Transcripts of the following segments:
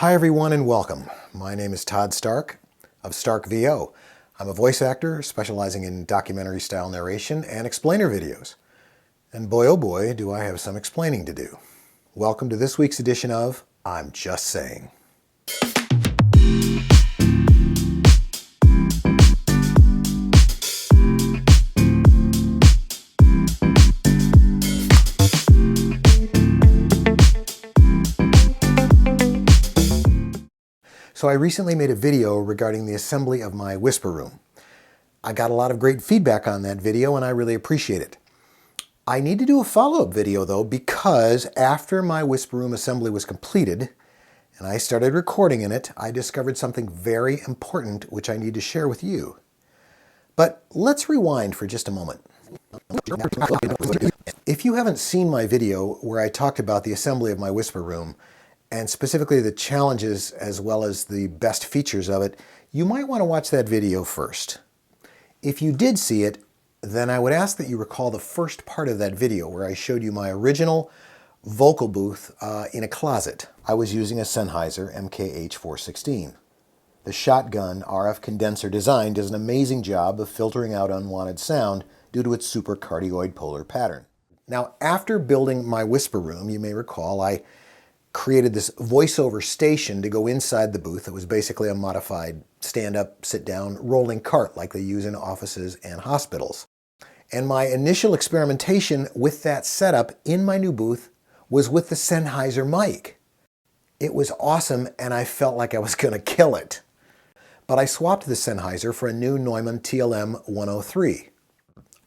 Hi everyone and welcome. My name is Todd Stark of StarkVO. I'm a voice actor specializing in documentary style narration and explainer videos. And boy oh boy do I have some explaining to do. Welcome to this week's edition of I'm Just Saying. So I recently made a video regarding the assembly of my whisper room. I got a lot of great feedback on that video and I really appreciate it. I need to do a follow-up video though, because after my whisper room assembly was completed and I started recording in it, I discovered something very important which I need to share with you. But let's rewind for just a moment. If you haven't seen my video where I talked about the assembly of my whisper room, and specifically the challenges as well as the best features of it, you might want to watch that video first. If you did see it, then I would ask that you recall the first part of that video where I showed you my original vocal booth in a closet. I was using a Sennheiser MKH416. The shotgun RF condenser design does an amazing job of filtering out unwanted sound due to its supercardioid polar pattern. Now, after building my whisper room, you may recall I created this voiceover station to go inside the booth. It was basically a modified stand-up, sit-down, rolling cart like they use in offices and hospitals. And my initial experimentation with that setup in my new booth was with the Sennheiser mic. It was awesome and I felt like I was going to kill it. But I swapped the Sennheiser for a new Neumann TLM 103.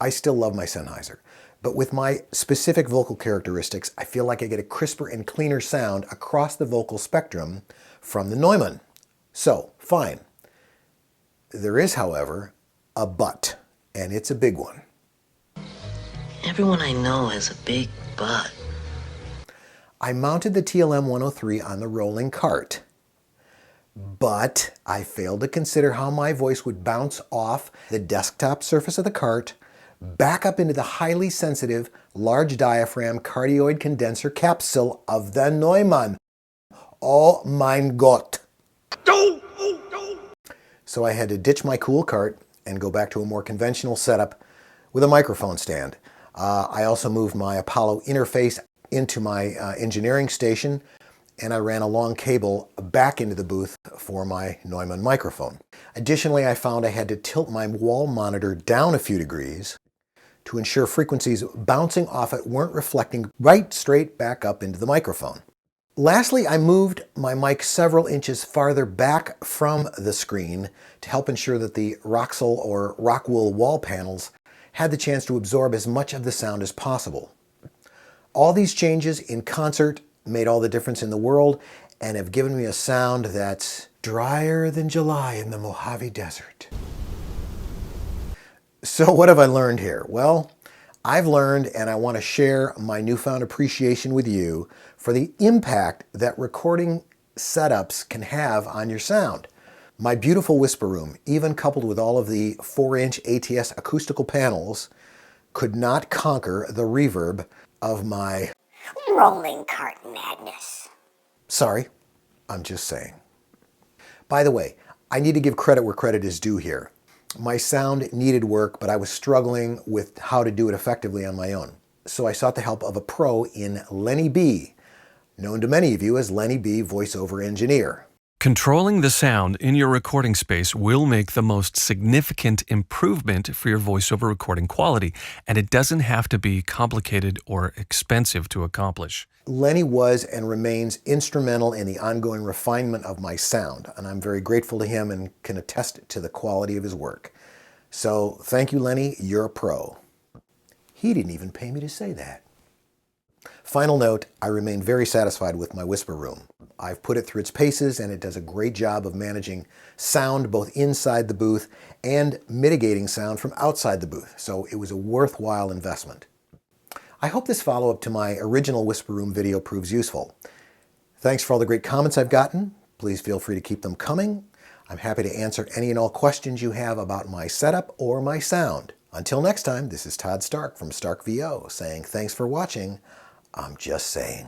I still love my Sennheiser. But with my specific vocal characteristics, I feel like I get a crisper and cleaner sound across the vocal spectrum from the Neumann. So, fine. There is, however, a but, and it's a big one. Everyone I know has a big butt. I mounted the TLM 103 on the rolling cart, but I failed to consider how my voice would bounce off the desktop surface of the cart back up into the highly sensitive, large diaphragm cardioid condenser capsule of the Neumann. Oh mein Gott. So I had to ditch my cool cart and go back to a more conventional setup with a microphone stand. I also moved my Apollo interface into my engineering station, and I ran a long cable back into the booth for my Neumann microphone. Additionally, I found I had to tilt my wall monitor down a few degrees to ensure frequencies bouncing off it weren't reflecting right straight back up into the microphone. Lastly, I moved my mic several inches farther back from the screen to help ensure that the Roxol or Rockwool wall panels had the chance to absorb as much of the sound as possible. All these changes in concert made all the difference in the world and have given me a sound that's drier than July in the Mojave Desert. So what have I learned here? Well, I've learned, and I want to share my newfound appreciation with you for the impact that recording setups can have on your sound. My beautiful whisper room, even coupled with all of the 4-inch ATS acoustical panels, could not conquer the reverb of my rolling cart madness. Sorry, I'm just saying. By the way, I need to give credit where credit is due here. My sound needed work, but I was struggling with how to do it effectively on my own. So I sought the help of a pro in Lenny B, known to many of you as Lenny B, voiceover engineer. Controlling the sound in your recording space will make the most significant improvement for your voiceover recording quality, and it doesn't have to be complicated or expensive to accomplish. Lenny was and remains instrumental in the ongoing refinement of my sound, and I'm very grateful to him and can attest to the quality of his work. So thank you, Lenny, you're a pro. He didn't even pay me to say that. Final note, I remain very satisfied with my whisper room. I've put it through its paces and it does a great job of managing sound both inside the booth and mitigating sound from outside the booth, so it was a worthwhile investment. I hope this follow-up to my original whisper room video proves useful. Thanks for all the great comments I've gotten. Please feel free to keep them coming. I'm happy to answer any and all questions you have about my setup or my sound. Until next time, this is Todd Stark from StarkVO saying thanks for watching. I'm just saying.